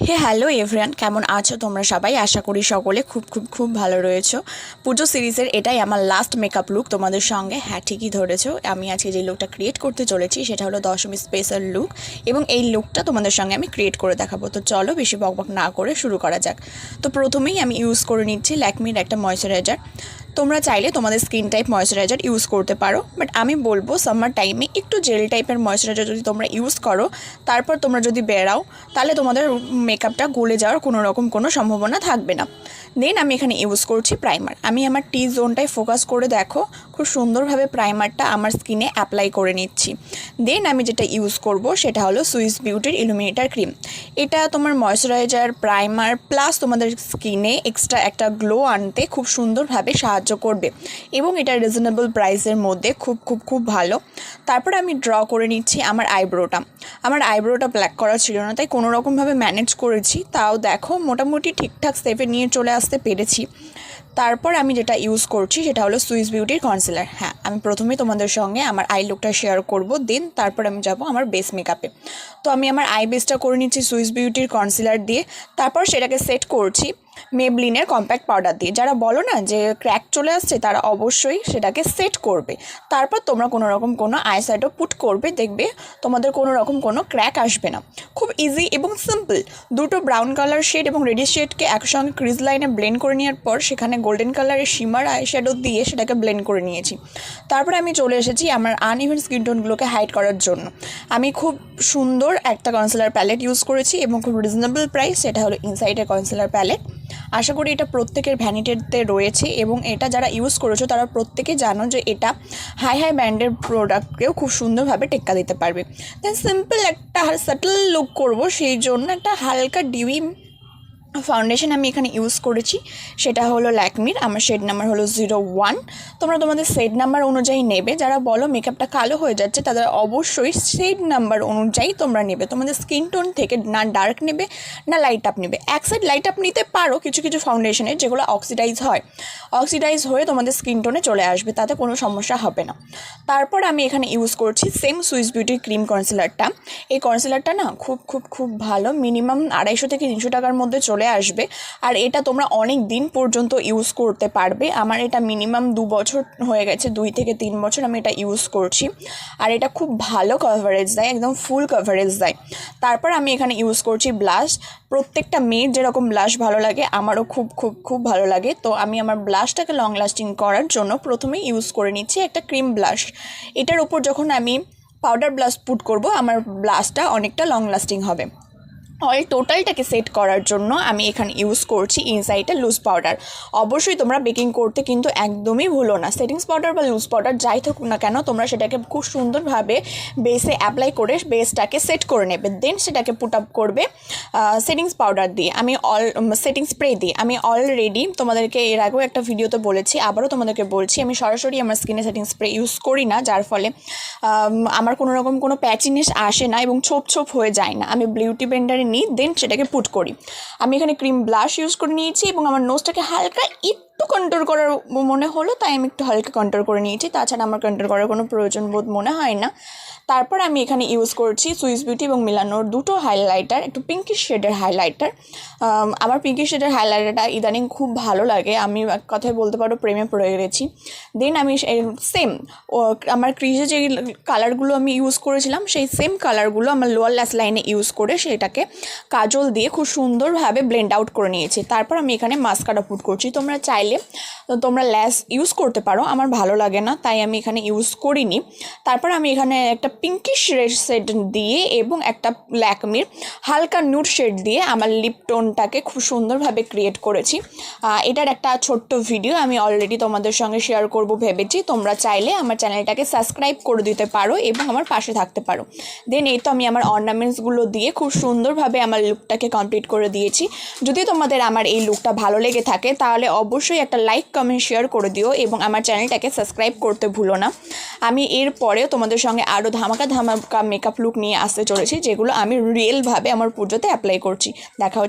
হে hello everyone, কেমন আছো তোমরা সবাই? আশা করি সকলে খুব খুব খুব ভালো রয়েছো। পুজো সিরিজের এটাই আমার লাস্ট মেকআপ লুক তোমাদের সঙ্গে। হ্যাঁ, ঠিকই ধরেছো, আমি আজকে যে লুকটা ক্রিয়েট করতে চলেছি সেটা হলো দশমী স্পেশাল লুক, এবং এই লুকটা তোমাদের সঙ্গে আমি ক্রিয়েট করে দেখাবো। তো চলো বেশি বকবক না করে শুরু করা যাক। তো প্রথমেই আমি ইউজ করে নিচ্ছি ল্যাকমির একটা ময়শ্চারাইজার। তোমরা চাইলে তোমাদের স্কিন টাইপ ময়শ্চারাইজার ইউজ করতে পারো, বাট আমি বলবো সামার টাইমে একটু জেল টাইপের ময়শ্চারাইজার যদি তোমরা ইউজ করো, তারপর তোমরা যদি বেরাও, তাহলে তোমাদের মেকআপটা গলে যাওয়ার কোনো সম্ভাবনা থাকবে না। দেন আমি এখানে ইউজ করছি প্রাইমার। আমি আমার টি জোনটায় ফোকাস করে দেখো খুব সুন্দরভাবে প্রাইমারটা আমার স্কিনে অ্যাপ্লাই করে নিচ্ছি। দেন আমি যেটা ইউজ করব সেটা হলো সুইস বিউটির ইলুমিনেটার ক্রিম। এটা তোমার ময়শ্চারাইজার, প্রাইমার প্লাস তোমাদের স্কিনে এক্সট্রা একটা গ্লো আনতে খুব সুন্দরভাবে সাহায্য করবে, এবং এটা রিজনেবল প্রাইসের মধ্যে খুব খুব খুব ভালো। তারপরে আমি ড্র করে নিচ্ছি আমার আইব্রোটা ব্ল্যাক করা ছিল না, তাই কোনো রকমভাবে ম্যানেজ করেছি, তাও দেখো মোটামুটি ঠিকঠাক স্টেপে নিয়ে চলে আসতে পেরেছি। তারপর আমি যেটা ইউজ করছি সেটা হলো সুইস বিউটির কনসিলার। হ্যাঁ, আমি প্রথমে তোমাদের সঙ্গে আমার আই লুকটা শেয়ার করব, দেন তারপর আমি যাব আমার বেস মেকআপে। তো আমি আমার আই বেসটা করে নিচ্ছি সুইস বিউটির কনসিলার দিয়ে, তারপর সেটাকে সেট করছি মেবলিনের কম্প্যাক্ট পাউডার দিয়ে। যারা বলো না যে ক্র্যাক চলে আসছে, তারা অবশ্যই সেটাকে সেট করবে। তারপর তোমরা কোনো আই শ্যাডো পুট করবে, দেখবে তোমাদের কোনো ক্র্যাক আসবে না। খুব ইজি এবং সিম্পল। দুটো ব্রাউন কালার শেড এবং রেডিশ শেডকে একসঙ্গে ক্রিজ লাইনে ব্লেন্ড করে নেওয়ার পর সেখানে গোল্ডেন কালারের শিমার আই শ্যাডো দিয়ে সেটাকে ব্লেন্ড করে নিয়েছি। তারপরে আমি চলে এসেছি আমার আনইভেন স্কিন টোনগুলোকে হাইড করার জন্য। আমি খুব সুন্দর একটা কনসিলার প্যালেট ইউজ করেছি এবং খুব রিজনেবল প্রাইস, সেটা হলো ইনসাইডের কনসিলার প্যালেট। আশা করি এটা প্রত্যেকের ভ্যানিটিতে রয়েছে, এবং এটা যারা ইউজ করেছো তারা প্রত্যেকে জানো যে এটা হাই ব্র্যান্ডের প্রোডাক্টকেও খুব সুন্দরভাবে টেক্কা দিতে পারবে। দেন সিম্পল একটা সাটল লুক করব, সেই জন্য একটা হালকা ডিউই ফাউন্ডেশন আমি এখানে ইউজ করেছি, সেটা হলো ল্যাকমির। আমার শেড নাম্বার হলো 01। তোমরা তোমাদের শেড নাম্বার অনুযায়ী নেবে। যারা বলো মেকআপটা কালো হয়ে যাচ্ছে, তাদের অবশ্যই শেড নাম্বার অনুযায়ী তোমরা নেবে। তোমাদের স্কিন টোন থেকে না ডার্ক নেবে না লাইট আপ নেবে। এক সাইড লাইট আপ নিতে পারো কিছু কিছু ফাউন্ডেশনে, যেগুলো অক্সিডাইজ হয়ে তোমাদের স্কিন টোনে চলে আসবে, তাতে কোনো সমস্যা হবে না। তারপর আমি এখানে ইউজ করছি সেম সুইস বিউটির ক্রিম কনসিলারটা। এই কনসিলারটা না খুব খুব খুব ভালো, মিনিমাম 250 থেকে 300 টাকার মধ্যে চলে আসবে, আর এটা তোমরা অনেক দিন পর্যন্ত ইউজ করতে পারবে। আমার এটা মিনিমাম 2 বছর হয়ে গেছে, 2 থেকে 3 বছর আমি এটা ইউজ করছি, আর এটা খুব ভালো কভারেজ দেয়, একদম ফুল কভারেজ দেয়। তারপর আমি এখানে ইউজ করছি ব্লাশ। প্রত্যেকটা মেয়ের যেরকম ব্লাশ ভালো লাগে, আমারও খুব খুব খুব ভালো লাগে। তো আমি আমার ব্লাশটাকে লং লাস্টিং করার জন্য প্রথমেই ইউজ করে নিচ্ছি একটা ক্রিম ব্লাশ। এটার উপর যখন আমি পাউডার ব্লাশ পুট করব, আমার ব্লাশটা অনেকটা লং লাস্টিং হবে। অল টোটালটাকে সেট করার জন্য আমি এখানে ইউজ করছি ইনসাইডের লুজ পাউডার। অবশ্যই তোমরা বেকিং করতে কিন্তু একদমই ভুলো না। সেটিংস পাউডার বা লুজ পাউডার যাই থাকুক না কেন, তোমরা সেটাকে খুব সুন্দরভাবে বেসে অ্যাপ্লাই করে বেসটাকে সেট করে নেবে। দেন সেটাকে পুট আপ করবে সেটিংস পাউডার দিয়ে, সেটিং স্প্রে দিয়ে। আমি অলরেডি তোমাদেরকে এর আগেও একটা ভিডিওতে বলেছি, আবারও তোমাদেরকে বলছি, আমি সরাসরি আমার স্কিনে সেটিং স্প্রে ইউজ করি না, যার ফলে আমার কোনো প্যাচিনেস আসে না এবং ছোপ হয়ে যায় না। আমি বিউটি ব্লেন্ডারে নিই, দেন সেটাকে পুট করি। আমি এখানে ক্রিম ব্লাশ ইউজ করে নিয়েছি, এবং আমার নোজটাকে হালকা একটু কন্ট্রোল করার মনে হলো, তাই আমি একটু হালকা কন্ট্রোল করে নিয়েছি। তাছাড়া আমার কন্ট্রোল করার কোনো প্রয়োজন বোধ মনে হয় না। তারপর আমি এখানে ইউজ করছি সুইস বিউটি এবং মিলানোর দুটো হাইলাইটার, একটু পিঙ্কিশ শেডের হাইলাইটার। আমার পিঙ্কিশ শেডের হাইলাইটারটা ইদানিং খুব ভালো লাগে, আমি এক কথায় বলতে পারো প্রেমে পড়ে গেছি। দেন আমি সেম আমার ক্রিজে যে কালারগুলো আমি ইউজ করেছিলাম, সেই সেম কালারগুলো আমার লোয়ার ল্যাশ লাইনে ইউজ করে সেটাকে কাজল দিয়ে খুব সুন্দরভাবে ব্লেন্ড আউট করে নিয়েছি। তারপর আমি এখানে মাস্কারা পুট করছি। তোমরা চাইলে তোমরা ল্যাশ ইউজ করতে পারো, আমার ভালো লাগে না তাই আমি এখানে ইউজ করিনি। তারপর আমি এখানে একটা পিঙ্কিশ রেড শেড দিয়ে এবং একটা ল্যাকমির হালকা নুড শেড দিয়ে আমার লিপ টোনটাকে খুব সুন্দরভাবে ক্রিয়েট করেছি। এটার একটা ছোট্ট ভিডিও আমি অলরেডি তোমাদের সঙ্গে শেয়ার করব ভেবেছি। তোমরা চাইলে আমার চ্যানেলটাকে সাবস্ক্রাইব করে দিতে পারো এবং আমার পাশে থাকতে পারো। দেন এই তো আমি আমার অর্নামেন্টসগুলো দিয়ে খুব সুন্দরভাবে আমার লুকটাকে কমপ্লিট করে দিয়েছি। যদি তোমাদের আমার এই লুকটা ভালো লেগে থাকে, তাহলে অবশ্যই একটা লাইক কমেন্ট শেয়ার করে দিও, এবং আমার চ্যানেলটাকে সাবস্ক্রাইব করতে ভুলো না। আমি এর পরেও তোমাদের সঙ্গে আরও ধামাকা মেকআপ লুক নিয়ে আসতে চলেছি, যেগুলো আমি রিয়েলভাবে আমার পুজোতে অ্যাপ্লাই করছি। দেখা হচ্ছে।